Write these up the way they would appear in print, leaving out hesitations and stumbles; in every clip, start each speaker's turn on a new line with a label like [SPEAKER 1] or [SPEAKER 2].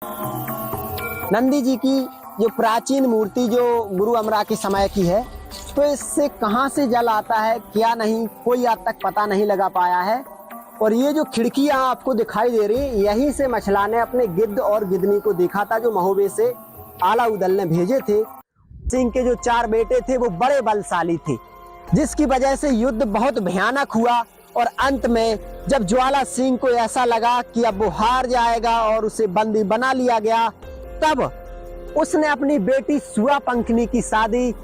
[SPEAKER 1] नंदी जी की जो प्राचीन मूर्ति जो गुरु अमरा के समय की है, तो इससे कहाँ से जल आता है क्या नहीं कोई आज तक पता नहीं लगा पाया है। और ये जो खिड़कियां आपको दिखाई दे रही, यहीं से मछला ने अपने गिद्ध और गिद्धनी को देखा था, जो महोबे से आला उदल ने भेजे थे। सिंह के जो 4 बेटे थे वो बड़े बलशाली थे, जिसकी वजह से युद्ध बहुत भयानक हुआ। और अंत में जब ज्वाला सिंह को ऐसा लगा कि अब वो हार जाएगा और उसे बंदी बना लिया गया, तब उसने अपनी बेटी सूरापंखनी की शादी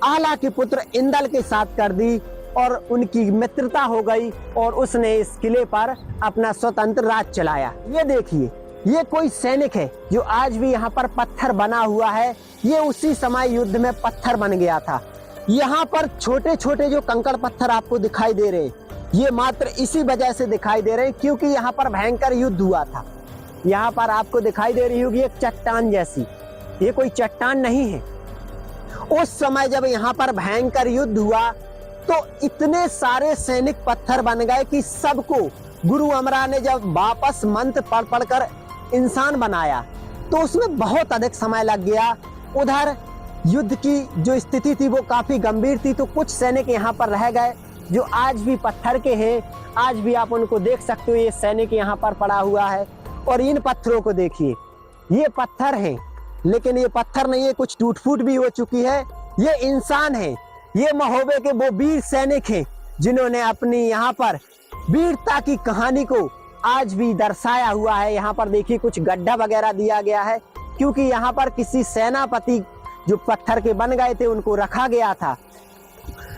[SPEAKER 1] आला के पुत्र इंदल के साथ कर दी और उनकी मित्रता हो गई और उसने इस किले पर अपना स्वतंत्र राज चलाया। ये देखिए, ये कोई सैनिक है जो आज भी यहाँ पर पत्थर बना हुआ है। ये उसी समय युद्ध में पत्थर बन गया था। यहाँ पर छोटे छोटे जो कंकड़ पत्थर आपको दिखाई दे रहे हैं, ये मात्र इसी वजह से दिखाई दे रहे हैं क्योंकि यहाँ पर भयंकर युद्ध हुआ था। यहाँ पर आपको दिखाई दे रही होगी एक चट्टान जैसी, ये कोई चट्टान नहीं है। उस समय जब यहाँ पर भयंकर युद्ध हुआ तो इतने सारे सैनिक पत्थर बन गए कि सबको गुरु अमरा ने जब वापस मंत्र पढ़ पढ़कर इंसान बनाया तो उसमें बहुत अधिक समय लग गया। उधर युद्ध की जो स्थिति थी वो काफी गंभीर थी, तो कुछ सैनिक यहाँ पर रह गए जो आज भी पत्थर के हैं। आज भी आप उनको देख सकते हो, ये सैनिक यहाँ पर पड़ा हुआ है। और इन पत्थरों को देखिए, ये पत्थर हैं, लेकिन ये पत्थर नहीं है, कुछ टूट फूट भी हो चुकी है। ये इंसान है, ये महोबे के वो वीर सैनिक हैं जिन्होंने अपनी यहाँ पर वीरता की कहानी को आज भी दर्शाया हुआ है। यहाँ पर देखिए कुछ गड्ढा वगैरह दिया गया है क्योंकि यहाँ पर किसी सेनापति जो पत्थर के बन गए थे उनको रखा गया था,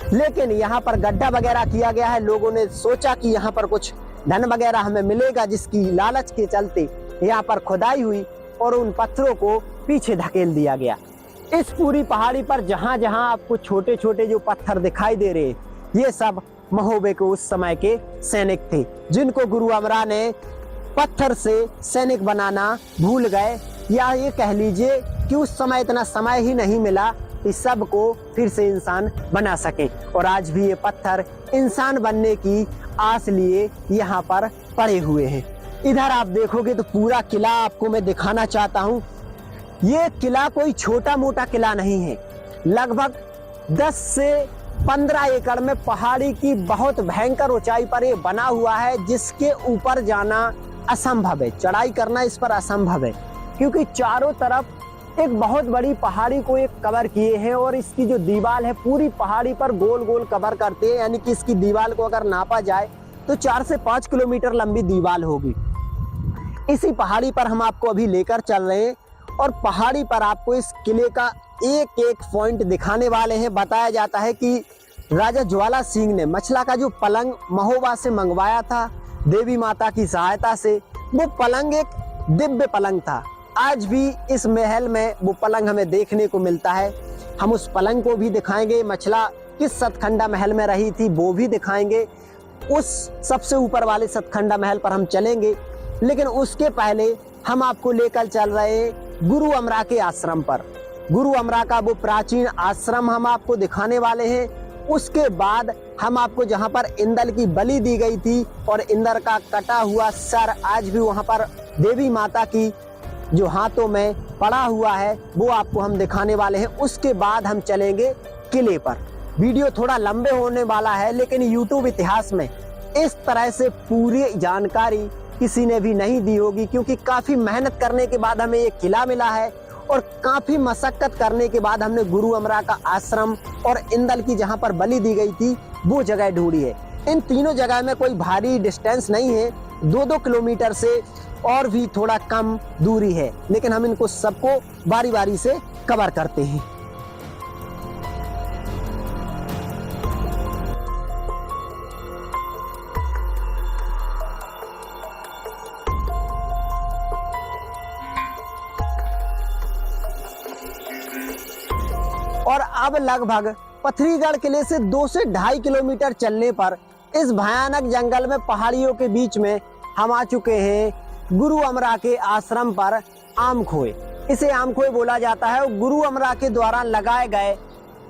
[SPEAKER 1] लेकिन यहाँ पर गड्ढा वगैरह किया गया है। लोगों ने सोचा कि यहाँ पर कुछ धन वगैरह हमें मिलेगा, जिसकी लालच के चलते यहाँ पर खुदाई हुई और उन पत्थरों को पीछे धकेल दिया गया। इस पूरी पहाड़ी पर जहां जहां आपको छोटे छोटे जो पत्थर दिखाई दे रहे, ये सब महोबे के उस समय के सैनिक थे जिनको गुरु अमरा ने पत्थर से सैनिक बनाना भूल गए, या ये कह लीजिए कि उस समय इतना समय ही नहीं मिला इस सब को फिर से इंसान बना सके। और आज भी ये पत्थर इंसान बनने की आस लिए यहाँ पर पड़े हुए हैं। इधर आप देखोगे तो पूरा किला आपको मैं दिखाना चाहता हूँ। ये किला कोई छोटा मोटा किला नहीं है, लगभग 10 से 15 एकड़ में पहाड़ी की बहुत भयंकर ऊंचाई पर ये बना हुआ है, जिसके ऊपर जाना असंभव है, चढ़ाई करना इस पर असंभव है क्योंकि चारों तरफ एक बहुत बड़ी पहाड़ी को एक कवर किए हैं और इसकी जो दीवार है पूरी पहाड़ी पर गोल गोल कवर करते हैं। यानी कि इसकी दीवार को अगर नापा जाए तो 4 से 5 किलोमीटर लंबी दीवार होगी। इसी पहाड़ी पर हम आपको अभी लेकर चल रहे हैं और पहाड़ी पर आपको इस किले का एक एक पॉइंट दिखाने वाले हैं। बताया जाता है कि राजा ज्वाला सिंह ने मछला का जो पलंग महोबा से मंगवाया था देवी माता की सहायता से, वो पलंग एक दिव्य पलंग था। आज भी इस महल में वो पलंग हमें देखने को मिलता है। हम उस पलंग को भी दिखाएंगे, मछला किस सतखंडा महल में रही थी वो भी दिखाएंगे। उस सबसे ऊपर वाले सतखंडा महल पर हम चलेंगे, लेकिन उसके पहले हम आपको लेकर चल रहे हैं गुरु अमरा के आश्रम पर। गुरु अमरा का वो प्राचीन आश्रम हम आपको दिखाने वाले हैं। उसके बाद हम आपको जहां पर इंदल की बलि दी गई थी और इंदल का कटा हुआ सर आज भी वहां पर देवी माता की जो हाथों में पड़ा हुआ है वो आपको हम दिखाने वाले हैं। उसके बाद हम चलेंगे किले पर। वीडियो थोड़ा लंबे होने वाला है, लेकिन यूट्यूब इतिहास में इस तरह से पूरी जानकारी किसी ने भी नहीं दी होगी, क्योंकि काफी मेहनत करने के बाद हमें ये किला मिला है और काफी मशक्कत करने के बाद हमने गुरु अमरा का आश्रम और इंदल की जहां पर बलि दी गई थी वो जगह ढूंढी है। इन तीनों जगह में कोई भारी डिस्टेंस नहीं है, 2-2 किलोमीटर से और भी थोड़ा कम दूरी है, लेकिन हम इनको सबको बारी बारी से कवर करते हैं। और अब लगभग पथरीगढ़ किले से 2 से 2.5 किलोमीटर चलने पर इस भयानक जंगल में पहाड़ियों के बीच में हम आ चुके हैं गुरु अमरा के आश्रम पर आमखोए। इसे आमखोए बोला जाता है। गुरु अमरा के द्वारा लगाए गए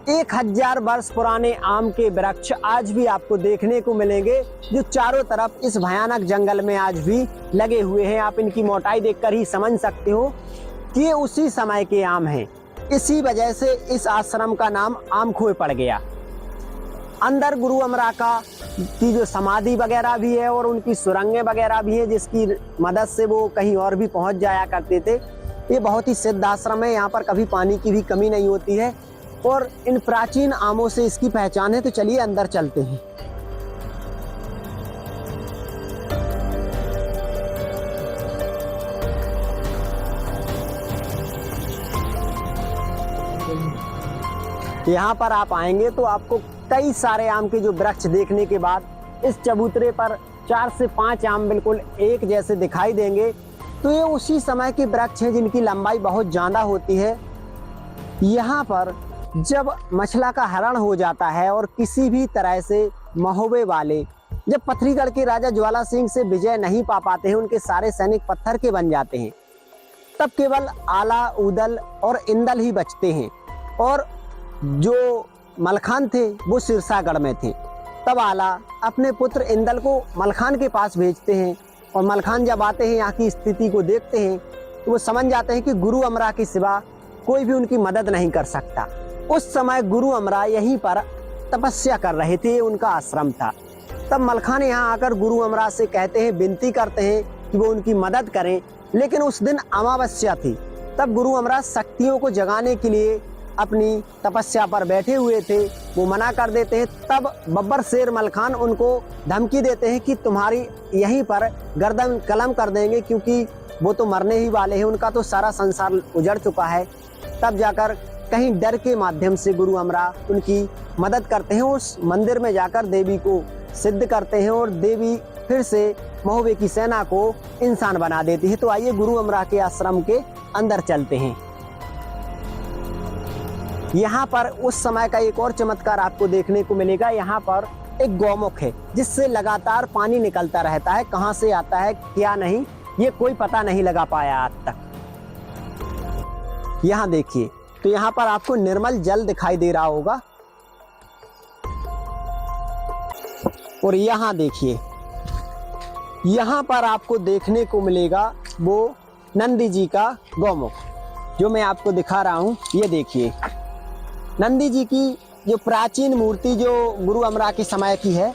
[SPEAKER 1] 1000 वर्ष पुराने आम के वृक्ष आज भी आपको देखने को मिलेंगे, जो चारों तरफ इस भयानक जंगल में आज भी लगे हुए हैं। आप इनकी मोटाई देखकर ही समझ सकते हो कि ये उसी समय के आम हैं। इसी वजह से इस आश्रम का नाम आम खोए पड़ गया। अंदर गुरु अमरा की जो समाधि वगैरह भी है और उनकी सुरंगें वगैरह भी हैं, जिसकी मदद से वो कहीं और भी पहुंच जाया करते थे। ये बहुत ही सिद्ध आश्रम है, यहाँ पर कभी पानी की भी कमी नहीं होती है और इन प्राचीन आमों से इसकी पहचान है। तो चलिए अंदर चलते हैं। यहाँ पर आप आएंगे तो आपको कई सारे आम के जो वृक्ष देखने के बाद इस चबूतरे पर 4 से 5 आम बिल्कुल एक जैसे दिखाई देंगे। तो ये उसी समय के वृक्ष हैं जिनकी लंबाई बहुत ज़्यादा होती है। यहाँ पर जब मछला का हरण हो जाता है और किसी भी तरह से महोबे वाले जब पथरीगढ़ के राजा ज्वाला सिंह से विजय नहीं पा पाते हैं, उनके सारे सैनिक पत्थर के बन जाते हैं, तब केवल आला, उदल और इंदल ही बचते हैं। और जो मलखान थे वो सिरसागढ़ में थे। तब आला अपने पुत्र इंदल को मलखान के पास भेजते हैं और मलखान जब आते हैं, यहाँ की स्थिति को देखते हैं, तो वो समझ जाते हैं कि गुरु अमरा के सिवा कोई भी उनकी मदद नहीं कर सकता। उस समय गुरु अमरा यहीं पर तपस्या कर रहे थे, उनका आश्रम था। तब मलखान यहाँ आकर गुरु अमरा से कहते हैं, विनती करते हैं कि वो उनकी मदद करें। लेकिन उस दिन अमावस्या थी। तब गुरु अमरा शक्तियों को जगाने के लिए अपनी तपस्या पर बैठे हुए थे, वो मना कर देते हैं। तब बब्बर शेर मलखान उनको धमकी देते हैं कि तुम्हारी यहीं पर गर्दन कलम कर देंगे, क्योंकि वो तो मरने ही वाले हैं, उनका तो सारा संसार उजड़ चुका है। तब जाकर कहीं डर के माध्यम से गुरु अमरा उनकी मदद करते हैं। उस मंदिर में जाकर देवी को सिद्ध करते हैं और देवी फिर से महोबे की सेना को इंसान बना देती है। तो आइए गुरु अमरा के आश्रम के अंदर चलते हैं। यहाँ पर उस समय का एक और चमत्कार आपको देखने को मिलेगा। यहाँ पर एक गौमुख है जिससे लगातार पानी निकलता रहता है। कहाँ से आता है क्या नहीं, ये कोई पता नहीं लगा पाया आज तक। यहाँ देखिए, तो यहाँ पर आपको निर्मल जल दिखाई दे रहा होगा। और यहाँ देखिए, यहाँ पर आपको देखने को मिलेगा वो नंदी जी का गौमुख, जो मैं आपको दिखा रहा हूँ। ये देखिए, नंदी जी की जो प्राचीन मूर्ति जो गुरु अमरा के समय की है।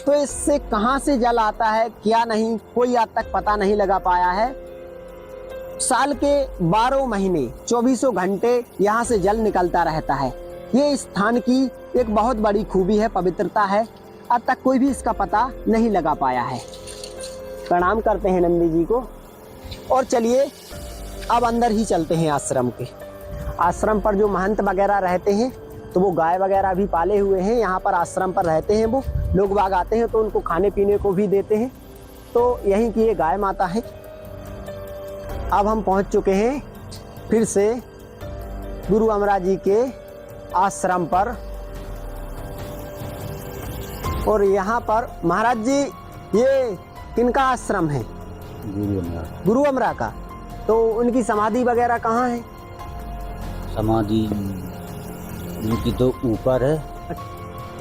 [SPEAKER 1] तो इससे कहाँ से जल आता है क्या नहीं, कोई आज तक पता नहीं लगा पाया है। साल के 12 महीने 24 घंटे यहाँ से जल निकलता रहता है। ये स्थान की एक बहुत बड़ी खूबी है, पवित्रता है। अब तक कोई भी इसका पता नहीं लगा पाया है। प्रणाम करते हैं नंदी जी को और चलिए अब अंदर ही चलते हैं आश्रम के। आश्रम पर जो महंत वगैरह रहते हैं तो वो गाय वगैरह भी पाले हुए हैं। यहाँ पर आश्रम पर रहते हैं, वो लोग बाग आते हैं तो उनको खाने पीने को भी देते हैं। तो यहीं की ये गाय माता है। अब हम पहुँच चुके हैं फिर से गुरु अमरा जी के आश्रम पर। और यहाँ पर महाराज जी, ये किनका आश्रम है? गुरु अमरा का। तो उनकी समाधि वगैरह कहाँ है?
[SPEAKER 2] समाधि उनकी तो ऊपर है।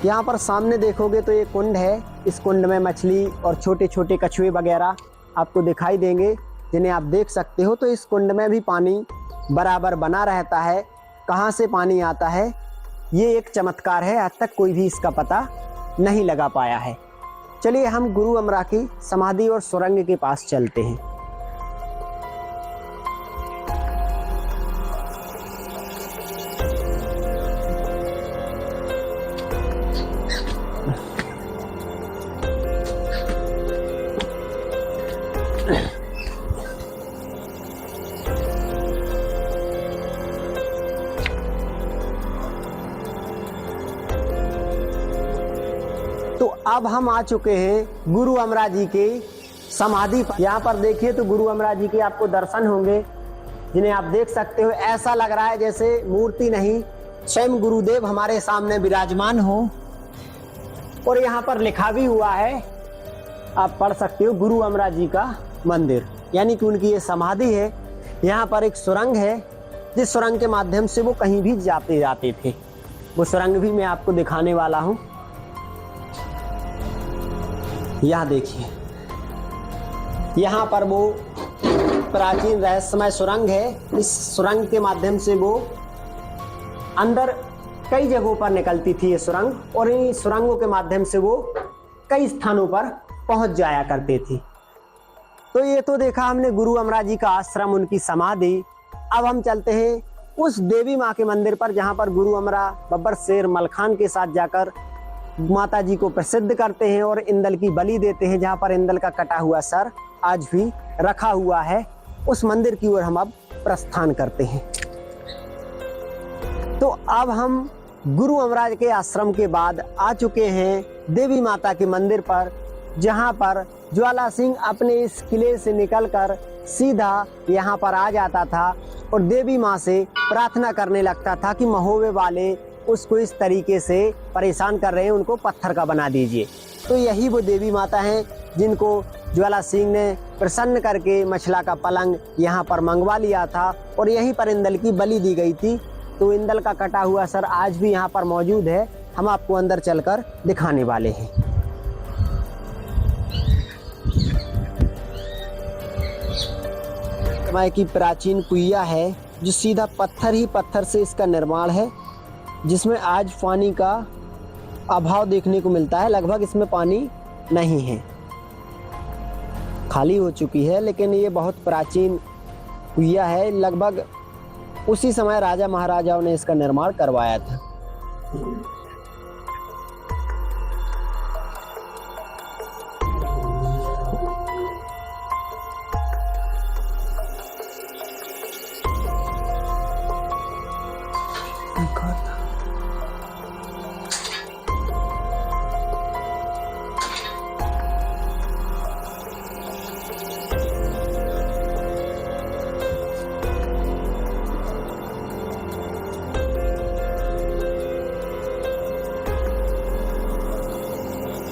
[SPEAKER 1] यहाँ पर सामने देखोगे तो ये कुंड है। इस कुंड में मछली और छोटे छोटे कछुए वगैरह आपको दिखाई देंगे, जिन्हें आप देख सकते हो। तो इस कुंड में भी पानी बराबर बना रहता है। कहाँ से पानी आता है, ये एक चमत्कार है। आज तक कोई भी इसका पता नहीं लगा पाया है। चलिए हम गुरु अमरा की समाधि और सुरंग के पास चलते हैं। तो अब हम आ चुके हैं गुरु अमरा जी के समाधि पर। यहाँ पर देखिए तो गुरु अमरा जी के आपको दर्शन होंगे, जिन्हें आप देख सकते हो। ऐसा लग रहा है जैसे मूर्ति नहीं, स्वयं गुरुदेव हमारे सामने विराजमान हो। और यहाँ पर लिखा भी हुआ है, आप पढ़ सकते हो, गुरु अमरा जी का मंदिर, यानी कि उनकी ये समाधि है। यहाँ पर एक सुरंग है, जिस सुरंग के माध्यम से वो कहीं भी जाते थे। वो सुरंग भी मैं आपको दिखाने वाला हूँ। यहाँ देखिए, यहाँ पर वो प्राचीन रहस्यमय सुरंग है। इस सुरंग के माध्यम से वो अंदर कई जगहों पर निकलती थी ये सुरंग, और इन सुरंगों के माध्यम से वो कई स्थानों पर पहुंच जाया करते थे। तो ये तो देखा हमने गुरु अमरा जी का आश्रम, उनकी समाधि। अब हम चलते हैं उस देवी माँ के मंदिर पर जहाँ पर गुरु अमरा बब्बर शेर मलखान के साथ जाकर माता जी को प्रसिद्ध करते हैं और इंदल की बलि देते हैं, जहाँ पर इंदल का कटा हुआ सर आज भी रखा हुआ है। उस मंदिर की ओर हम अब प्रस्थान करते हैं। तो अब हम गुरु अमरा के आश्रम के बाद आ चुके हैं देवी माता के मंदिर पर, जहाँ पर ज्वाला सिंह अपने इस किले से निकलकर सीधा यहाँ पर आ जाता था और देवी माँ से प्रार्थना करने लगता था कि महोबे वाले उसको इस तरीके से परेशान कर रहे हैं, उनको पत्थर का बना दीजिए। तो यही वो देवी माता हैं जिनको ज्वाला सिंह ने प्रसन्न करके मछला का पलंग यहाँ पर मंगवा लिया था और यहीं पर इंदल की बलि दी गई थी। तो इंदल का कटा हुआ सर आज भी यहाँ पर मौजूद है। हम आपको अंदर चलकर दिखाने वाले हैं। समय की प्राचीन कुइया है जो सीधा पत्थर ही पत्थर से इसका निर्माण है, जिसमें आज पानी का अभाव देखने को मिलता है। लगभग इसमें पानी नहीं है, खाली हो चुकी है। लेकिन ये बहुत प्राचीन कुइया है। लगभग उसी समय राजा महाराजाओं ने इसका निर्माण करवाया था।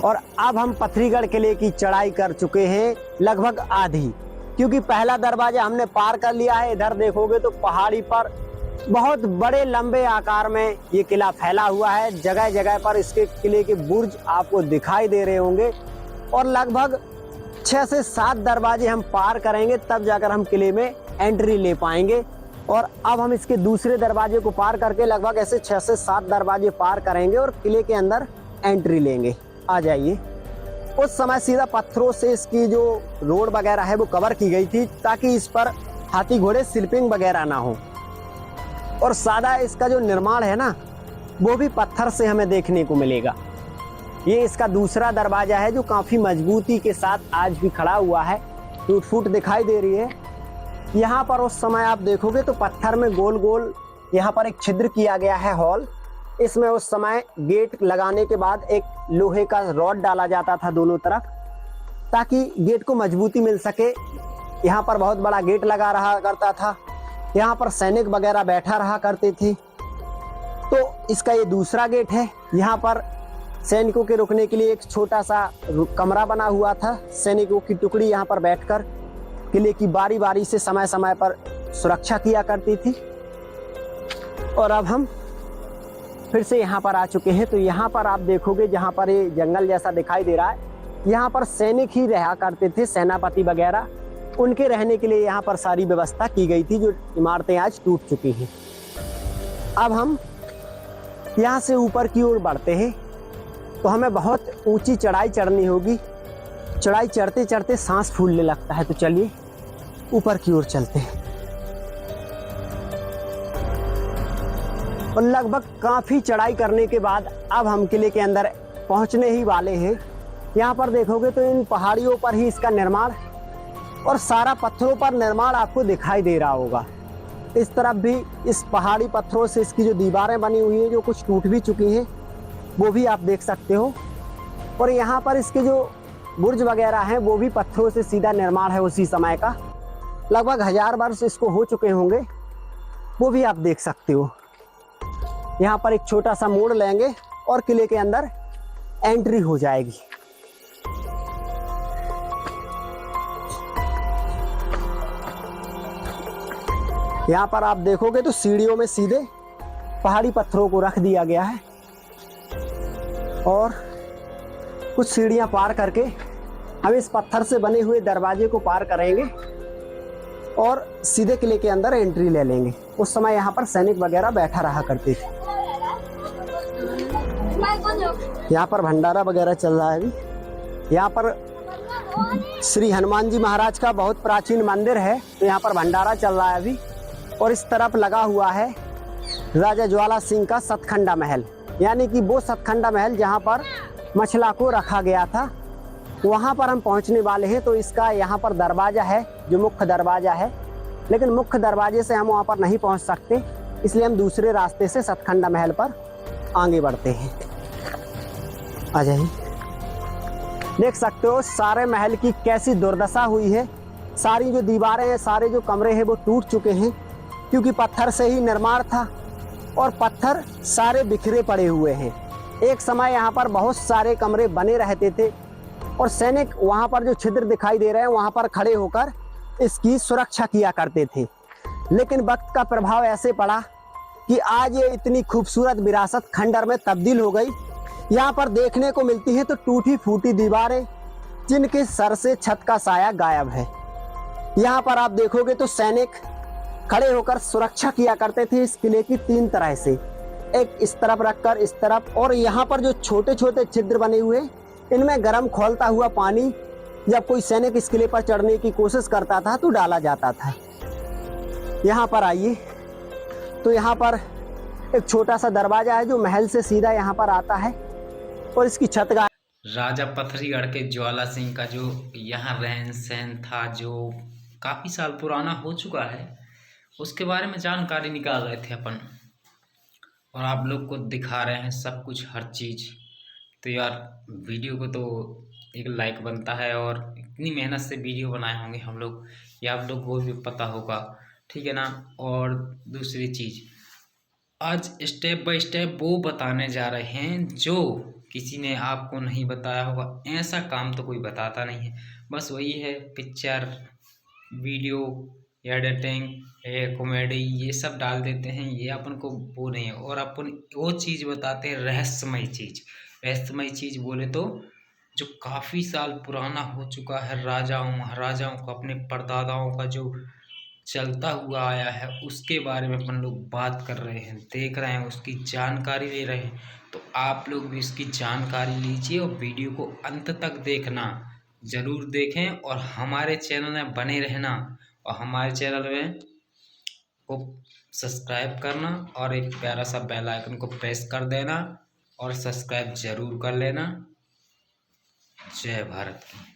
[SPEAKER 1] और अब हम पथरीगढ़ किले की चढ़ाई कर चुके हैं, लगभग आधी, क्योंकि पहला दरवाजा हमने पार कर लिया है। इधर देखोगे तो पहाड़ी पर बहुत बड़े लंबे आकार में ये किला फैला हुआ है। जगह जगह पर इसके किले के बुर्ज आपको दिखाई दे रहे होंगे और लगभग 6 से 7 दरवाजे हम पार करेंगे, तब जाकर हम किले में एंट्री ले पाएंगे। और अब हम इसके दूसरे दरवाजे को पार करके लगभग ऐसे 6 से 7 दरवाजे पार करेंगे और किले के अंदर एंट्री लेंगे। आ जाइए। उस समय सीधा पत्थरों से इसकी जो रोड वगैरह है वो कवर की गई थी, ताकि इस पर हाथी घोड़े स्लिपिंग वगैरह ना हो। और सादा इसका जो निर्माण है ना, वो भी पत्थर से हमें देखने को मिलेगा। ये इसका दूसरा दरवाजा है जो काफी मजबूती के साथ आज भी खड़ा हुआ है, टूट फूट दिखाई दे रही है। यहाँ पर उस समय आप देखोगे तो पत्थर में गोल गोल यहाँ पर एक छिद्र किया गया है, हॉल। इसमें उस समय गेट लगाने के बाद एक लोहे का रॉड डाला जाता था दोनों तरफ, ताकि गेट को मजबूती मिल सके। यहाँ पर बहुत बड़ा गेट लगा रहा करता था। यहाँ पर सैनिक वगैरह बैठा रहा करते थे। तो इसका ये दूसरा गेट है। यहाँ पर सैनिकों के रुकने के लिए एक छोटा सा कमरा बना हुआ था। सैनिकों की टुकड़ी यहाँ पर बैठकर किले की बारी बारी से समय समय पर सुरक्षा किया करती थी। और अब हम फिर से यहाँ पर आ चुके हैं। तो यहाँ पर आप देखोगे, जहाँ पर ये जंगल जैसा दिखाई दे रहा है, यहाँ पर सैनिक ही रहा करते थे, सेनापति वगैरह। उनके रहने के लिए यहाँ पर सारी व्यवस्था की गई थी, जो इमारतें आज टूट चुकी हैं। अब हम यहाँ से ऊपर की ओर बढ़ते हैं। तो हमें बहुत ऊंची चढ़ाई चढ़नी होगी। चढ़ाई चढ़ते चढ़ते सांस फूलने लगता है। तो चलिए ऊपर की ओर चलते हैं। और लगभग काफी चढ़ाई करने के बाद अब हम किले के अंदर पहुंचने ही वाले हैं। यहाँ पर देखोगे तो इन पहाड़ियों पर ही इसका निर्माण और सारा पत्थरों पर निर्माण आपको दिखाई दे रहा होगा। इस तरफ भी इस पहाड़ी पत्थरों से इसकी जो दीवारें बनी हुई हैं, जो कुछ टूट भी चुकी हैं, वो भी आप देख सकते हो। और यहाँ पर इसके जो बुर्ज वगैरह हैं, वो भी पत्थरों से सीधा निर्माण है उसी समय का। लगभग 1000 वर्ष इसको हो चुके होंगे, वो भी आप देख सकते हो। यहाँ पर एक छोटा सा मोड़ लेंगे और किले के अंदर एंट्री हो जाएगी। यहाँ पर आप देखोगे तो सीढ़ियों में सीधे पहाड़ी पत्थरों को रख दिया गया है और कुछ सीढ़ियां पार करके हम इस पत्थर से बने हुए दरवाजे को पार करेंगे और सीधे किले के अंदर एंट्री ले लेंगे। उस समय यहाँ पर सैनिक वगैरह बैठा रहा करते थे। यहाँ पर भंडारा वगैरह चल रहा है अभी। यहाँ पर श्री हनुमान जी महाराज का बहुत प्राचीन मंदिर है, तो यहाँ पर भंडारा चल रहा है अभी। और इस तरफ लगा हुआ है राजा ज्वाला सिंह का सतखंडा महल, यानी कि वो सतखंडा महल जहाँ पर मछला को रखा गया था, वहाँ पर हम पहुँचने वाले हैं। तो इसका यहाँ पर दरवाजा है जो मुख्य दरवाजा है, लेकिन मुख्य दरवाजे से हम वहाँ पर नहीं पहुँच सकते, इसलिए हम दूसरे रास्ते से सतखंडा महल पर आगे बढ़ते हैं। आ जाइए, देख सकते हो सारे महल की कैसी दुर्दशा हुई है। सारी जो दीवारें हैं, सारे जो कमरे हैं वो टूट चुके हैं, क्योंकि पत्थर से ही निर्माण था और पत्थर सारे बिखरे पड़े हुए हैं। एक समय यहाँ पर बहुत सारे कमरे बने रहते थे और सैनिक वहाँ पर जो छिद्र दिखाई दे रहे हैं वहाँ पर खड़े होकर इसकी सुरक्षा किया करते थे। लेकिन वक्त का प्रभाव ऐसे पड़ा कि आज ये इतनी खूबसूरत विरासत खंडर में तब्दील हो गई। यहाँ पर देखने को मिलती है तो टूटी फूटी दीवारें, जिनके सर से छत का साया गायब है। यहाँ पर आप देखोगे तो सैनिक खड़े होकर सुरक्षा किया करते थे इस किले की 3 तरह से, एक इस तरफ रखकर इस तरफ। और यहाँ पर जो छोटे छोटे छिद्र बने हुए, इनमें गर्म खौलता हुआ पानी जब कोई सैनिक इस किले पर चढ़ने की कोशिश करता था तो डाला जाता था। यहाँ पर आइए, तो यहाँ पर एक छोटा सा दरवाजा है जो महल से सीधा यहाँ पर आता है और इसकी छत का
[SPEAKER 3] राजा पथरीगढ़ के ज्वाला सिंह का जो यहाँ रहन सहन था, जो काफ़ी साल पुराना हो चुका है, उसके बारे में जानकारी निकाल रहे थे अपन और आप लोग को दिखा रहे हैं सब कुछ, हर चीज़। तो यार वीडियो को तो एक लाइक बनता है, और इतनी मेहनत से वीडियो बनाए होंगे हम लोग, ये आप लोग को भी पता होगा, ठीक है ना। और दूसरी चीज़, आज स्टेप बाय स्टेप वो बताने जा रहे हैं जो किसी ने आपको नहीं बताया होगा। ऐसा काम तो कोई बताता नहीं है, बस वही है पिक्चर, वीडियो, एडिटिंग, कॉमेडी, ये सब डाल देते हैं। ये अपन को वो नहीं है, और अपन वो चीज़ बताते हैं रहस्यमय चीज़। रहस्यमय चीज़ बोले तो जो काफ़ी साल पुराना हो चुका है, राजाओं महाराजाओं का, अपने परदादाओं का जो चलता हुआ आया है, उसके बारे में अपन लोग बात कर रहे हैं, देख रहे हैं, उसकी जानकारी ले रहे हैं। तो आप लोग भी इसकी जानकारी लीजिए और वीडियो को अंत तक देखना, ज़रूर देखें और हमारे चैनल में बने रहना, और हमारे चैनल में को सब्सक्राइब करना और एक प्यारा सा बेल आइकन को प्रेस कर देना और सब्सक्राइब ज़रूर कर लेना। जय भारत की।